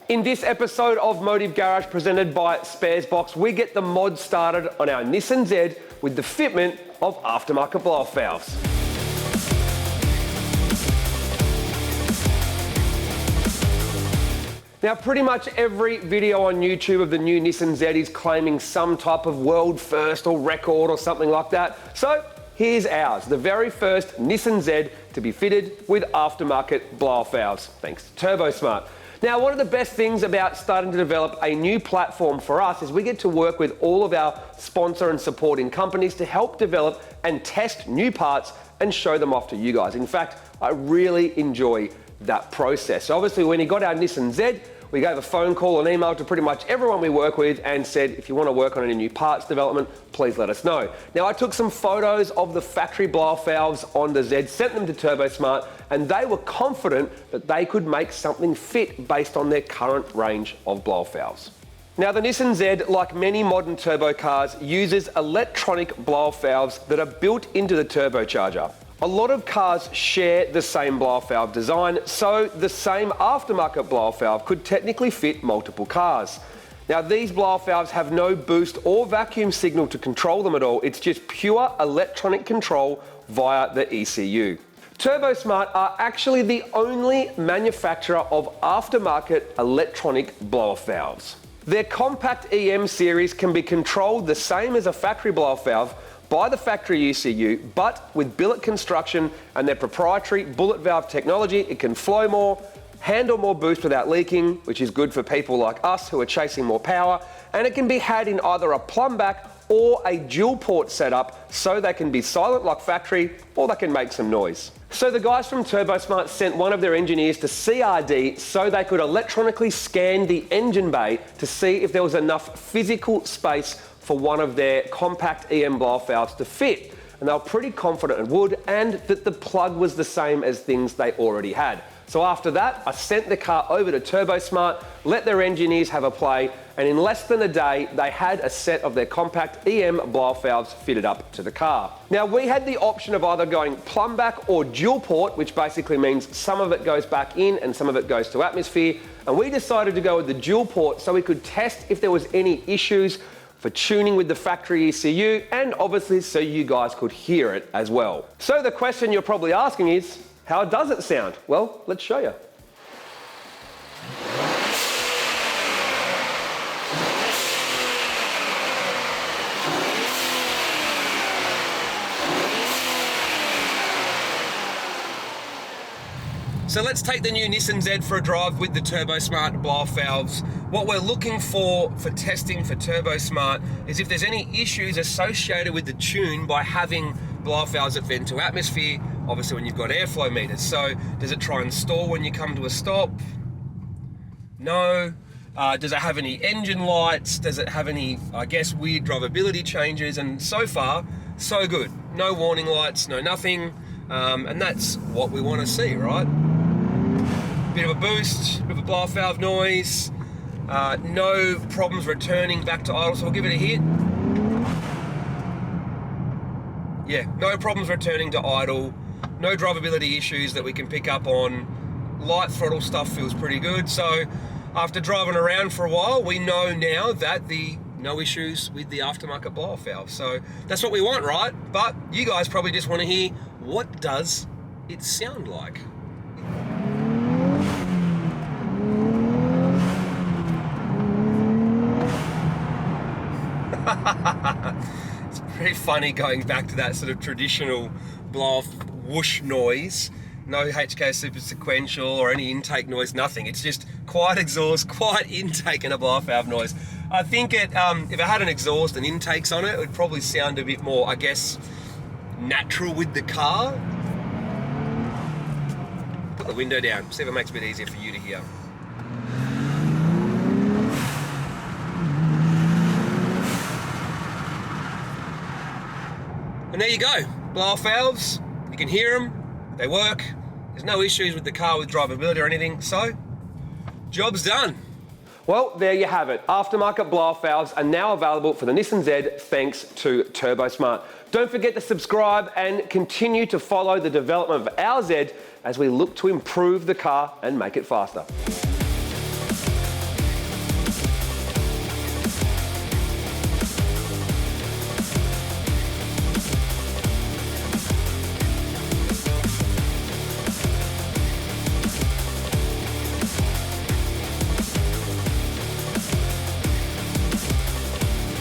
In this episode of Motive Garage presented by Sparexbox, we get the mod started on our Nissan Z with the fitment of aftermarket blow-off valves. Now, pretty much every video on YouTube of the new Nissan Z is claiming some type of world first or record or something like that. So here's ours, the very first Nissan Z to be fitted with aftermarket blow-off valves, thanks to Turbosmart. Now, one of the best things about starting to develop a new platform for us is we get to work with all of our sponsor and supporting companies to help develop and test new parts and show them off to you guys. In fact, I really enjoy that process. So obviously, when he got our Nissan Z, we gave a phone call and email to pretty much everyone we work with and said, if you want to work on any new parts development, please let us know. Now, I took some photos of the factory blow-off valves on the Z, sent them to Turbosmart, and they were confident that they could make something fit based on their current range of blow-off valves. Now, the Nissan Z, like many modern turbo cars, uses electronic blow-off valves that are built into the turbocharger. A lot of cars share the same blow-off valve design, so the same aftermarket blow-off valve could technically fit multiple cars. Now, these blow-off valves have no boost or vacuum signal to control them at all. It's just pure electronic control via the ECU. Turbosmart are actually the only manufacturer of aftermarket electronic blow-off valves. Their Kompact EM series can be controlled the same as a factory blow-off valve by the factory ECU, but with billet construction and their proprietary bullet valve technology, it can flow more, handle more boost without leaking, which is good for people like us who are chasing more power, and it can be had in either a plumb back or a dual port setup, so they can be silent like factory, or they can make some noise. So the guys from Turbosmart sent one of their engineers to CRD so they could electronically scan the engine bay to see if there was enough physical space for one of their Kompact EM blow-off valves to fit. And they were pretty confident it would, and that the plug was the same as things they already had. So after that, I sent the car over to Turbosmart, let their engineers have a play, and in less than a day, they had a set of their Kompact EM blow-off valves fitted up to the car. Now, we had the option of either going plumb back or dual port, which basically means some of it goes back in and some of it goes to atmosphere, and we decided to go with the dual port so we could test if there was any issues for tuning with the factory ECU, and obviously so you guys could hear it as well. So the question you're probably asking is, how does it sound? Well, let's show you. So let's take the new Nissan Z for a drive with the Turbosmart blow-off valves. What we're looking for testing for Turbosmart is if there's any issues associated with the tune by having blow-off valves that vent to atmosphere, obviously when you've got airflow meters. So does it try and stall when you come to a stop? No. Does it have any engine lights? Does it have any, I guess, weird drivability changes? And so far, so good. No warning lights, no nothing. And that's what we want to see, right? Bit of a boost, bit of a blow-off valve noise, no problems returning back to idle, so we'll give it a hit. Yeah, no problems returning to idle, no drivability issues that we can pick up on. Light throttle stuff feels pretty good, so after driving around for a while, we know now that no issues with the aftermarket blow-off valve. So that's what we want, right? But you guys probably just want to hear, what does it sound like? It's pretty funny going back to that sort of traditional blow-off whoosh noise. No HK super sequential or any intake noise, nothing. It's just quiet exhaust, quiet intake and a blow-off valve noise. I think if it had an exhaust and intakes on it, it would probably sound a bit more, I guess, natural with the car. Put the window down, see if it makes it a bit easier for you to hear. And there you go, blow-off valves, you can hear them, they work, there's no issues with the car with drivability or anything, so job's done. Well, there you have it. Aftermarket blow-off valves are now available for the Nissan Z thanks to Turbosmart. Don't forget to subscribe and continue to follow the development of our Z as we look to improve the car and make it faster.